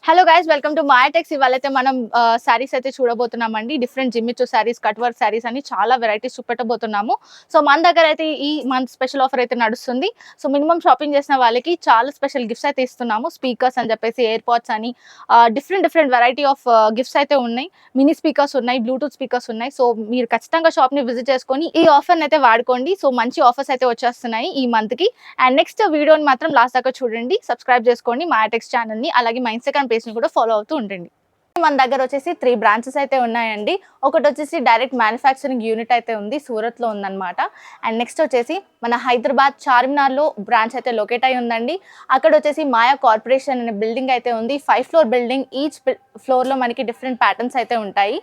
Hello guys, welcome to Mayatex. ఇవాళైతే మనం శారీస్ అయితే చూడబోతున్నామండి. Different Jimmy Choo saris, cut work saris అని చాలా వెరైటీస్ చూపెట్టబోతున్నాము. సో మన దగ్గర అయితే ఈ మంత్ స్పెషల్ ఆఫర్ అయితే నడుస్తుంది. సో మినిమం షాపింగ్ చేసిన వాళ్ళకి చాలా స్పెషల్ గిఫ్ట్స్ అయితే ఇస్తున్నాము. స్పీకర్స్ అని చెప్పేసి, ఎయిర్ పాడ్స్ అని డిఫరెంట్ వెరైటీ ఆఫ్ గిఫ్ట్స్ అయితే ఉన్నాయి. మినీ స్పీకర్స్ ఉన్నాయి, బ్లూటూత్ స్పీకర్స్ ఉన్నాయి. సో మీరు ఖచ్చితంగా షాప్ని విజిట్ చేసుకొని ఈ ఆఫర్ని అయితే వాడుకోండి. సో మంచి ఆఫర్స్ అయితే వచ్చేస్తున్నాయి ఈ మంత్కి. అండ్ నెక్స్ట్ వీడియోని మాత్రం లాస్ట్ దాకా చూడండి, సబ్స్క్రైబ్ చేసుకోండి మాయాటెక్స్ ఛానల్ని. అలాగే మా ఇన్స్టాగ్రామ్ పేజ్ని కూడా ఫాలో అవుతూ ఉండండి. మన దగ్గర వచ్చేసి 3 బ్రాంచెస్ అయితే ఉన్నాయండి. ఒకటి వచ్చేసి డైరెక్ట్ మ్యానుఫ్యాక్చరింగ్ యూనిట్ అయితే ఉంది, సూరత్లో ఉందన్నమాట. అండ్ నెక్స్ట్ వచ్చేసి మన హైదరాబాద్ చార్మినార్లో బ్రాంచ్ అయితే లొకేట్ అయి ఉందండి. అక్కడ వచ్చేసి మాయా కార్పొరేషన్ అనే బిల్డింగ్ అయితే ఉంది. 5 ఫ్లోర్ బిల్డింగ్. ఈచ్ ఫ్లోర్లో మనకి డిఫరెంట్ ప్యాటర్న్స్ అయితే ఉంటాయి.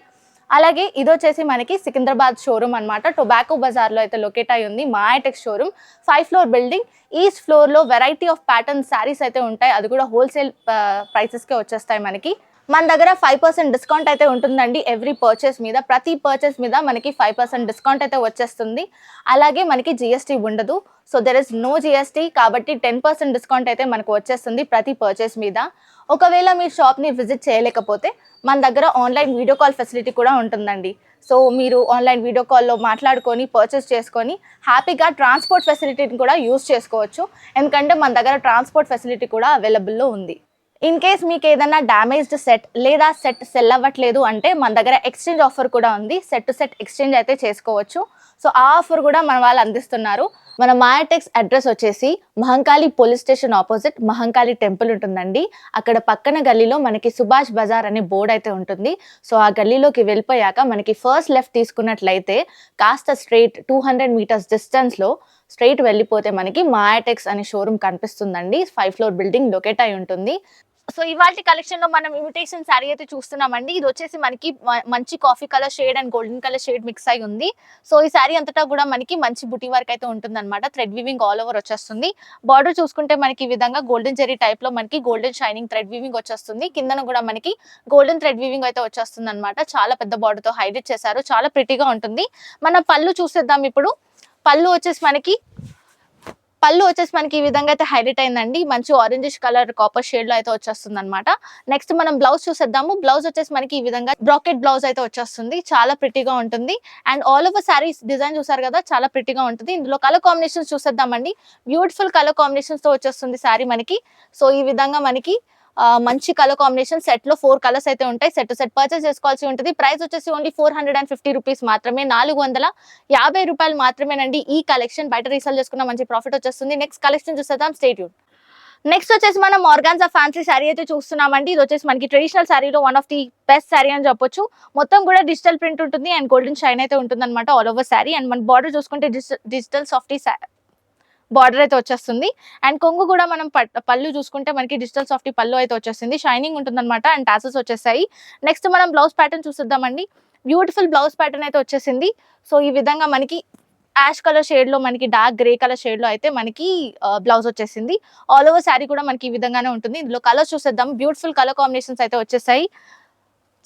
అలాగే ఇది వచ్చేసి మనకి సికింద్రాబాద్ షోరూమ్ అనమాట. టొబాకో బజార్లో అయితే లొకేట్ అయి ఉంది మాయాటెక్స్ షోరూమ్. 5 floor building. ఈచ్ ఫ్లోర్లో వెరైటీ ఆఫ్ ప్యాటర్న్ శారీస్ అయితే ఉంటాయి. అది కూడా హోల్సేల్ ప్రైసెస్కే వచ్చేస్తాయి మనకి. మన దగ్గర 5% డిస్కౌంట్ అయితే ఉంటుందండి ఎవ్రీ పర్చేస్ మీద. ప్రతి పర్చేస్ మీద మనకి 5% డిస్కౌంట్ అయితే వచ్చేస్తుంది. అలాగే మనకి జిఎస్టీ ఉండదు. So there is no GST, కాబట్టి 10% డిస్కౌంట్ అయితే మనకు వచ్చేస్తుంది ప్రతి పర్చేస్ మీద. ఒకవేళ మీ షాప్ని విజిట్ చేయలేకపోతే మన దగ్గర ఆన్లైన్ వీడియో కాల్ ఫెసిలిటీ కూడా ఉంటుందండి. సో మీరు ఆన్లైన్ వీడియో కాల్లో మాట్లాడుకొని పర్చేస్ చేసుకొని హ్యాపీగా ట్రాన్స్పోర్ట్ ఫెసిలిటీని కూడా యూజ్ చేసుకోవచ్చు. ఎందుకంటే మన దగ్గర ట్రాన్స్పోర్ట్ ఫెసిలిటీ కూడా అవైలబుల్లో ఉంది. ఇన్ కేస్ మీకు ఏదైనా డ్యామేజ్డ్ సెట్ లేదా సెట్ సెల్ అవ్వట్లేదు అంటే మన దగ్గర ఎక్స్చేంజ్ ఆఫర్ కూడా ఉంది. సెట్ టు సెట్ ఎక్స్చేంజ్ అయితే చేసుకోవచ్చు. సో ఆ ఆఫర్ కూడా మన వాళ్ళు అందిస్తున్నారు. మన మాయాటెక్స్ అడ్రస్ వచ్చేసి Mahankali police station opposite Mahankali temple ఉంటుందండి. అక్కడ పక్కన గల్లీలో మనకి సుభాష్ బజార్ అనే బోర్డు అయితే ఉంటుంది. సో ఆ గల్లీలోకి వెళ్ళిపోయాక మనకి ఫస్ట్ లెఫ్ట్ తీసుకున్నట్లయితే కాస్త స్ట్రైట్ 200 మీటర్స్ డిస్టెన్స్లో స్ట్రైట్ వెళ్ళిపోతే మనకి మాయాటెక్స్ అనే షోరూమ్ కనిపిస్తుందండి. 5 ఫ్లోర్ బిల్డింగ్ లొకేట్ అయి ఉంటుంది. సో ఇవాల్టి కలెక్షన్ లో మనం ఇమిటేషన్ శారీ అయితే చూస్తున్నామండి. ఇది వచ్చేసి మనకి మంచి coffee colour shade and golden colour shade mix అయి ఉంది. సో ఈ శారీ అంతటా కూడా మనకి మంచి బుటీ వర్క్ అయితే ఉంటుంది అనమాట. థ్రెడ్ వీవింగ్ ఆల్ ఓవర్ వచ్చేస్తుంది. బార్డర్ చూసుకుంటే మనకి ఈ విధంగా గోల్డెన్ జెరీ టైప్ లో మనకి గోల్డెన్ షైనింగ్ థ్రెడ్ వీవింగ్ వచ్చేస్తుంది. కిందన కూడా మనకి గోల్డెన్ థ్రెడ్ వీవింగ్ అయితే వచ్చేస్తుంది అనమాట. చాలా పెద్ద బార్డర్ తో హైలైట్ చేశారు, చాలా ప్రిటీగా ఉంటుంది. మన పళ్ళు చూసేద్దాం ఇప్పుడు. పళ్ళు వచ్చేసి మనకి ఈ విధంగా అయితే హైలైట్ అయిందండి. మంచి ఆరెంజిష్ కలర్ కాపర్ షేడ్ లో అయితే వచ్చేస్తుంది అనమాట. నెక్స్ట్ మనం బ్లౌజ్ చూసేద్దాము. బ్లౌజ్ వచ్చేసి మనకి ఈ విధంగా బ్రాకెట్ బ్లౌజ్ అయితే వచ్చేస్తుంది. చాలా ప్రిటీగా ఉంటుంది. And all over saris design చూసారు కదా, చాలా ప్రిటీగా ఉంటుంది. ఇందులో కలర్ కాంబినేషన్స్ చూసేద్దామండి. బ్యూటిఫుల్ కలర్ కాంబినేషన్స్ తో వచ్చేస్తుంది శారీ మనకి. సో ఈ విధంగా మనకి మంచి కలర్ కాంబినేషన్. సెట్ లో 4 కలర్స్ అయితే ఉంటాయి. సెట్ టు సెట్ పర్చేస్ చేసుకోవాల్సి ఉంటుంది. ప్రైస్ వచ్చేసి ఓన్లీ 450 రూపీస్ మాత్రమే, 450 రూపాయలు మాత్రమేనండి. ఈ కలెక్షన్ బయట రీసేల్ చేసుకున్న మంచి ప్రాఫిట్ వచ్చేస్తుంది. నెక్స్ట్ కలెక్షన్ చూసేద్దాం, స్టే ట్యూన్. నెక్స్ట్ వచ్చేసి మనం ఆర్గాన్జా ఫ్యాన్సీ శారీ అయితే చూస్తున్నామండి. ఇది వచ్చేసి మనకి ట్రెడిషనల్ శారీలో one of the best sari అని చెప్పొచ్చు. మొత్తం కూడా డిజిటల్ ప్రింట్ ఉంటుంది అండ్ గోల్డెన్ షైన్ అయితే ఉంటుంది అనమాట ఆల్ ఓవర్ శారీ. అండ్ మన బార్డర్ చూసుకుంటే డిజిటల్ సాఫ్టీ బార్డర్ అయితే వచ్చేస్తుంది. అండ్ కొంగు కూడా మనం పళ్ళు చూసుకుంటే మనకి డిజిటల్ సాఫ్టీ పళ్ళు అయితే వచ్చేస్తుంది. షైనింగ్ ఉంటుందన్నమాట అండ్ టాసెస్ వచ్చేసాయి. నెక్స్ట్ మనం బ్లౌజ్ ప్యాటర్న్ చూసిద్దామండి. బ్యూటిఫుల్ బ్లౌజ్ ప్యాటర్న్ అయితే వచ్చేసింది. సో ఈ విధంగా మనకి యాష్ కలర్ షేడ్ లో మనకి డార్క్ గ్రే కలర్ షేడ్ లో అయితే మనకి బ్లౌజ్ వచ్చేసింది. ఆల్ ఓవర్ శారీ కూడా మనకి ఈ విధంగానే ఉంటుంది. ఇందులో కలర్స్ చూసేద్దాం. బ్యూటిఫుల్ కలర్ కాంబినేషన్స్ అయితే వచ్చేసాయి.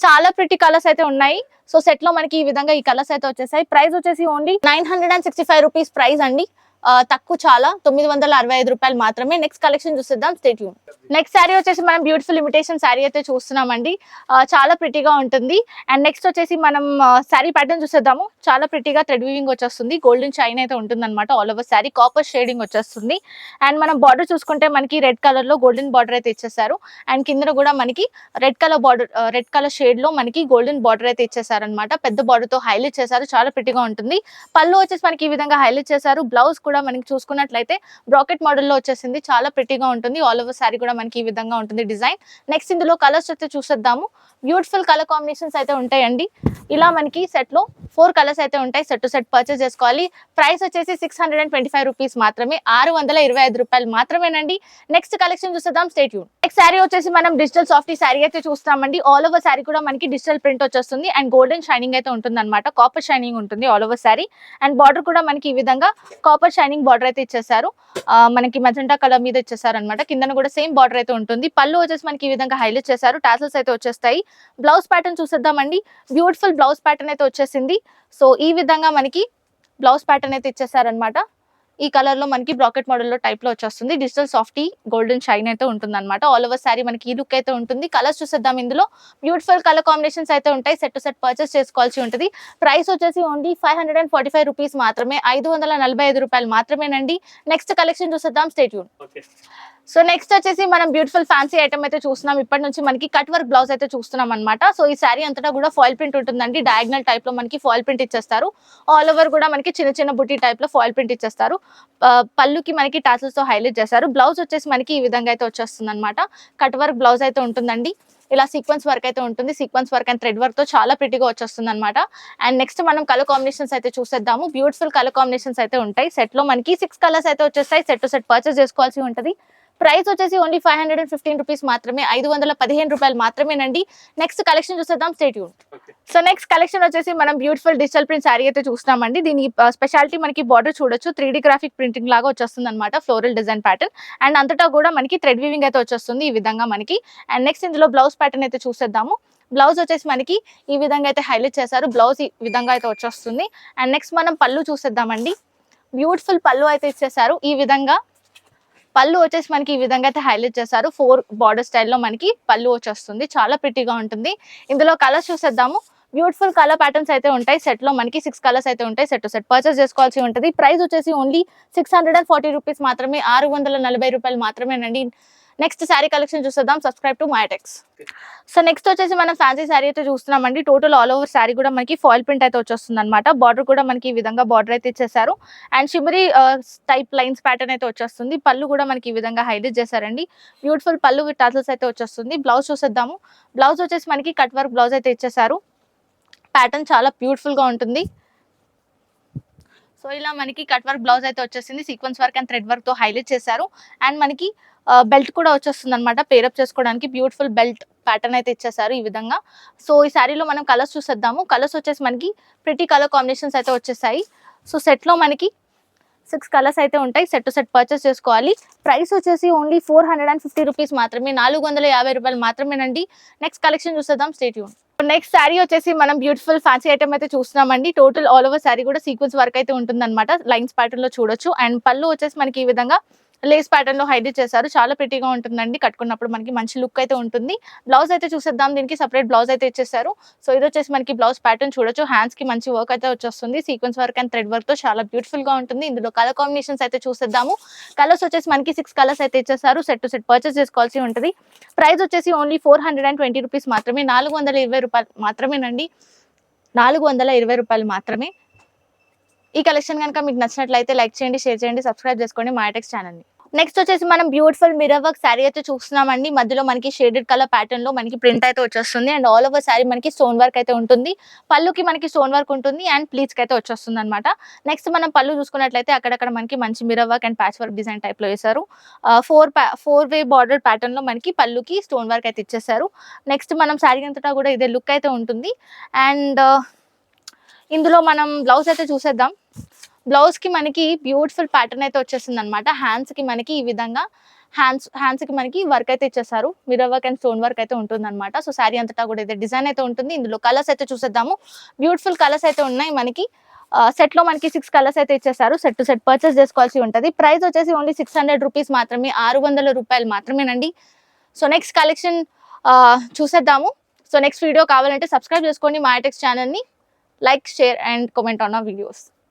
చాలా ప్రిటీ కలర్స్ అయితే ఉన్నాయి. సో సెట్ లో మనకి ఈ విధంగా ఈ కలర్స్ అయితే వచ్చేసాయి. ప్రైస్ వచ్చేసి ఓన్లీ 965 రూపీస్ ప్రైస్ అండి. తక్కువ, చాలా 965 రూపాయలు మాత్రమే. నెక్స్ట్ కలెక్షన్ చూసేద్దాం, స్టే ట్యూన్. నెక్స్ట్ శారీ వచ్చేసి మనం బ్యూటిఫుల్ ఇమిటేషన్ శారీ అయితే చూస్తున్నామండి. చాలా ప్రిటీగా ఉంటుంది. అండ్ నెక్స్ట్ వచ్చేసి మనం శారీ ప్యాటర్న్ చూసేద్దాము. చాలా ప్రిటీగా థ్రెడ్ వీవింగ్ వచ్చేస్తుంది. గోల్డెన్ షైన్ అయితే ఉంటుంది అనమాట all over sari. Copper shading వచ్చేస్తుంది. అండ్ మనం బార్డర్ చూసుకుంటే మనకి రెడ్ కలర్ లో గోల్డెన్ బార్డర్ అయితే ఇచ్చేసారు. అండ్ కింద కూడా మనకి రెడ్ కలర్ షేడ్ లో మనకి గోల్డెన్ బార్డర్ అయితే ఇచ్చేసారనమాట. పెద్ద బార్డర్ తో హైలైట్ చేశారు. చాలా ప్రిటీగా ఉంటుంది. పళ్ళు వచ్చేసి మనకి ఈ విధంగా హైలైట్ చేశారు. బ్లౌజ్ కూడా మనకి చూసుకున్నట్లయితే బ్రాకెట్ మోడల్ లో వచ్చేసింది. చాలా ప్రిటీగా ఉంటుంది. ఆల్ ఓవర్ శారీ కూడా మనకి ఈ విధంగా ఉంటుంది డిజైన్. నెక్స్ట్ ఇందులో కలర్స్ అయితే చూసేద్దాము. బ్యూటిఫుల్ కలర్ కాంబినేషన్స్ అయితే ఉంటాయండి. ఇలా మనకి సెట్ లో 4 కలర్స్ అయితే ఉంటాయి. సెట్ టు సెట్ పర్చేస్ చేసుకోవాలి. ప్రైస్ వచ్చేసి 625 రూపీస్ మాత్రమే, 625 రూపాయలు మాత్రమేనండి. నెక్స్ట్ కలెక్షన్ చూసేద్దాం, స్టే ట్యూన్. నెక్స్ట్ శారీ వచ్చేసి మనం డిజిటల్ సాఫ్టీ శారీ అయితే చూస్తామండి. ఆల్ ఓవర్ శారీ కూడా మనకి డిజిటల్ ప్రింట్ వచ్చేస్తుంది అండ్ గోల్డెన్ షైనింగ్ అయితే ఉంటుంది అనమాట. కాపర్ షైనింగ్ ఉంటుంది all over sari. And border కూడా మనకి ఈ విధంగా కాపర్ షైనింగ్ బార్డర్ అయితే ఇచ్చేసారు. మనకి మజెంటా కలర్ మీద ఇచ్చేసారు అనమాట. కింద కూడా సేమ్ బార్డర్ అయితే ఉంటుంది. పళ్ళు వచ్చేసి మనకి ఈ విధంగా హైలైట్ చేశారు. టాసల్స్ అయితే వచ్చేస్తాయి. బ్లౌజ్ ప్యాటర్న్ చూసేద్దామండి. బ్యూటిఫుల్ బ్లౌజ్ ప్యాటర్న్ అయితే వచ్చేసింది. సో ఈ విధంగా మనకి బ్లౌజ్ ప్యాటర్న్ అయితే ఇచ్చేసారనమాట. ఈ కలర్ లో మనకి బ్రాకెట్ మోడల్ లో టైప్ లో వచ్చేస్తుంది. డిజిటల్ సాఫ్టీ గోల్డెన్ షైన్ అయితే ఉంటుంది అనమాట. ఆల్ ఓవర్ సారీ మనకి ఈ లుక్ అయితే ఉంటుంది. కలర్స్ చూసేద్దాం. ఇందులో బ్యూటిఫుల్ కలర్ కాంబినేషన్స్ అయితే ఉంటాయి. సెట్ టు సెట్ పర్చేస్ చేసుకోవాల్సి ఉంటుంది. ప్రైస్ వచ్చేసి ఓన్లీ 545 రూపీస్ మాత్రమే, 545 రూపాయలు మాత్రమేనండి. నెక్స్ట్ కలెక్షన్ చూసేద్దాం. Stay tune. సో నెక్స్ట్ వచ్చేసి మనం బ్యూటిఫుల్ ఫ్యాన్సీ ఐటమ్ అయితే చూస్తున్నాం. ఇప్పటి నుంచి మనకి కట్ వర్క్ బ్లౌజ్ అయితే చూస్తున్నాం అనమాట. సో ఈ శారీ అంతటా కూడా ఫాయిల్ ప్రింట్ ఉంటుందండి. డయాగ్నల్ టైప్ లో మనకి ఫాయిల్ ప్రింట్ ఇచ్చేస్తారు. ఆల్ ఓవర్ కూడా మనకి చిన్న చిన్న బుట్టి టైప్ లో ఫాయిల్ ప్రింట్ ఇచ్చేస్తారు. పళ్ళుకి మనకి టాసల్స్ తో హైలైట్ చేస్తారు. బ్లౌజ్ వచ్చేసి మనకి ఈ విధంగా అయితే వచ్చేస్తుంది అనమాట. కట్ వర్క్ బ్లౌజ్ అయితే ఉంటుందండి. ఇలా సీక్వెన్స్ వర్క్ అయితే ఉంటుంది. Sequence work and thread work తో చాలా ప్రిటీగా వచ్చేస్తుంది అనమాట. అండ్ నెక్స్ట్ మనం కలర్ కాంబినేషన్స్ అయితే చూసేద్దాము. బ్యూటిఫుల్ కలర్ కాంబినేషన్స్ అయితే ఉంటాయి. సెట్ లో మనకి 6 కలర్స్ అయితే వచ్చేస్తాయి. సెట్ టు సెట్ పర్చేస్ చేసుకోవాల్సి ఉంటుంది. ప్రైస్ వచ్చేసి ఓన్లీ 515 రూపీస్ మాత్రమే, 515 రూపాయలు మాత్రమేనండి. నెక్స్ట్ కలెక్షన్ చూసేద్దాం. Stay tune. So next collection వచ్చేసి మనం బ్యూటిఫుల్ డిజిటల్ ప్రింట్ శారీ అయితే చూస్తున్నామండి. దీని స్పెషాలిటీ మనకి బార్డర్ చూడొచ్చు. 3D గ్రాఫిక్ ప్రింటింగ్ లాగా వచ్చేస్తుంది అనమాట. ఫ్లోరల్ డిజైన్ ప్యాటర్న్ అండ్ అంతటా కూడా మనకి థ్రెడ్ వీవింగ్ అయితే వచ్చేస్తుంది ఈ విధంగా మనకి. అండ్ నెక్స్ట్ ఇందులో బ్లౌజ్ ప్యాటర్న్ అయితే చూసేద్దాము. బ్లౌజ్ వచ్చేసి మనకి ఈ విధంగా అయితే హైలైట్ చేశారు. బ్లౌజ్ ఈ విధంగా అయితే వచ్చేస్తుంది. అండ్ నెక్స్ట్ మనం పళ్ళు చూసేద్దామండి. బ్యూటిఫుల్ పళ్ళు అయితే ఇచ్చేసారు. ఈ విధంగా పళ్ళు వచ్చేసి మనకి ఈ విధంగా అయితే హైలైట్ చేశారు. 4 బార్డర్ స్టైల్లో మనకి పళ్ళు వచ్చేస్తుంది. చాలా ప్రిటీగా ఉంటుంది. ఇందులో కలర్స్ చూసేద్దాము. బ్యూటిఫుల్ కలర్ ప్యాటర్న్స్ అయితే ఉంటాయి. సెట్ లో మనకి 6 కలర్స్ అయితే ఉంటాయి. సెట్ టు సెట్ పర్చేస్ చేసుకోవాల్సి ఉంటుంది. ప్రైస్ వచ్చేసి ఓన్లీ 640 రూపీస్ మాత్రమే, 640 రూపాయలు మాత్రమేనండి. నెక్స్ట్ శారీ కలెక్షన్ చూసేద్దాం. Subscribe to Mytex. So next వచ్చేసి మనం ఫ్యాన్సీ శారీ అయితే చూస్తున్నామండి. టోటల్ ఆల్ ఓవర్ శారీ కూడా మనకి ఫాయిల్ ప్రింట్ అయితే వచ్చేస్తుంది అనమాట. బార్డర్ కూడా మనకి ఈ విధంగా బార్డర్ అయితే ఇచ్చేసారు. And shimmery type lines pattern అయితే వచ్చేస్తుంది. పళ్ళు కూడా మనకి ఈ విధంగా హైలైట్ చేశారండి. బ్యూటిఫుల్ పళ్ళు విత్ టాసల్స్ అయితే వచ్చేస్తుంది. బ్లౌజ్ చూసేద్దాము. బ్లౌజ్ వచ్చేసి మనకి కట్ వర్క్ బ్లౌజ్ అయితే ఇచ్చేసారు. ప్యాటర్న్ చాలా బ్యూటిఫుల్ గా ఉంటుంది. సో ఇలా మనకి కట్ వర్క్ బ్లౌజ్ అయితే వచ్చేసింది. Sequence work and thread work తో హైలైట్ చేశారు. అండ్ మనకి బెల్ట్ కూడా వచ్చేస్తుంది అనమాట. పేరప్ చేసుకోవడానికి బ్యూటిఫుల్ బెల్ట్ ప్యాటర్న్ అయితే ఇచ్చేసారు ఈ విధంగా. సో ఈ శారీలో మనం కలర్స్ చూసేద్దాము. కలర్స్ వచ్చేసి మనకి ప్రిటీ కలర్ కాంబినేషన్స్ అయితే వచ్చేసాయి. సో సెట్ లో మనకి 6 కలర్స్ అయితే ఉంటాయి. సెట్ టు సెట్ పర్చేస్ చేసుకోవాలి. ప్రైస్ వచ్చేసి ఓన్లీ 450 రూపీస్ మాత్రమే, 450 రూపాయలు మాత్రమేనండి. నెక్స్ట్ కలెక్షన్ చూసేద్దాం. Stay tune. నెక్స్ట్ శారీ వచ్చేసి మనం బ్యూటిఫుల్ ఫ్యాన్సీ ఐటమ్ అయితే చూస్తున్నామండి. టోటల్ ఆల్ ఓవర్ శారీ కూడా సీక్వెన్స్ వర్క్ అయితే ఉంటుందన్నమాట. లైన్స్ ప్యాటర్న్ లో చూడొచ్చు. అండ్ పళ్ళు వచ్చేసి మనకి ఈ విధంగా లేస్ ప్యాటర్న్ లో హైలైట్ చేశారు. చాలా ప్రిటీగా ఉంటుందండి. కట్టుకున్నప్పుడు మనకి మంచి లుక్ అయితే ఉంటుంది. బ్లౌజ్ అయితే చూసేద్దాం. దీనికి సపరేట్ బ్లౌజ్ అయితే ఇచ్చేసారు. సో ఇది వచ్చేసి మనకి బ్లౌజ్ ప్యాటర్న్ చూడొచ్చు. హ్యాండ్స్ కి మంచి వర్క్ అయితే వచ్చేస్తుంది. Sequence work and thread work తో చాలా బ్యూటిఫుల్ గా ఉంటుంది. ఇందులో కలర్ కాంబినేషన్స్ అయితే చూసేద్దాము. కలర్స్ వచ్చేసి మనకి 6 కలర్స్ అయితే ఇచ్చేసారు. సెట్ టు సెట్ పర్చేస్ చేసుకోవాల్సి ఉంటుంది. ప్రైస్ వచ్చేసి ఓన్లీ 420 రూపీస్ మాత్రమే, 420 రూపాయలు మాత్రమేనండి. 420 రూపాయలు మాత్రమే. ఈ కలెక్షన్ కనుక మీకు నచ్చినట్లయితే లైక్ చేయండి, షేర్ చేయండి, సబ్స్క్రైబ్ చేసుకోండి మైటెక్స్ ఛానల్ ని. నెక్స్ట్ వచ్చేసి మనం బ్యూటిఫుల్ మిర్రర్ వర్క్ శారీ అయితే చూస్తున్నామండి. మధ్యలో మనకి షేడెడ్ కలర్ ప్యాటర్న్ లో మనకి ప్రింట్ అయితే వచ్చేస్తుంది. అండ్ ఆల్ ఓవర్ శారీ మనకి స్టోన్ వర్క్ అయితే ఉంటుంది. పళ్ళుకి మనకి స్టోన్ వర్క్ ఉంటుంది అండ్ ప్లీట్స్ కి అయితే వచ్చేస్తుంది అనమాట. నెక్స్ట్ మనం పళ్ళు చూసుకున్నట్లయితే అక్కడక్కడ మనకి మంచి mirror work and patch work design type లో వేశారు. 4 వే బార్డర్ ప్యాటర్న్ లో మనకి పళ్ళుకి స్టోన్ వర్క్ అయితే ఇచ్చేసారు. నెక్స్ట్ మనం శారీ అంతటా కూడా ఇదే లుక్ అయితే ఉంటుంది. అండ్ ఇందులో మనం బ్లౌజ్ అయితే చూసేద్దాం. బ్లౌజ్ కి మనకి బ్యూటిఫుల్ ప్యాటర్న్ అయితే వచ్చేసింది అనమాట. హ్యాండ్స్ కి మనకి ఈ విధంగా హ్యాండ్స్ కి మనకి వర్క్ అయితే ఇచ్చేసారు. Mirror work and stone work అయితే ఉంటుంది అనమాట. సో శారీ అంతటా కూడా ఇదే డిజైన్ అయితే ఉంటుంది. ఇందులో కలర్స్ అయితే చూసేద్దాము. బ్యూటిఫుల్ కలర్స్ అయితే ఉన్నాయి మనకి. సెట్ లో మనకి 6 కలర్స్ అయితే ఇచ్చేసారు. సెట్ టు సెట్ పర్చేస్ చేసుకోవాల్సి ఉంటుంది. ప్రైస్ వచ్చేసి ఓన్లీ 600 రూపీస్ మాత్రమే, 600 రూపాయలు మాత్రమేనండి. సో నెక్స్ట్ కలెక్షన్ చూసేద్దాము. సో నెక్స్ట్ వీడియో కావాలంటే సబ్స్క్రైబ్ చేసుకోండి మైటెక్స్ ఛానల్ ని. Like, share and comment on our videos.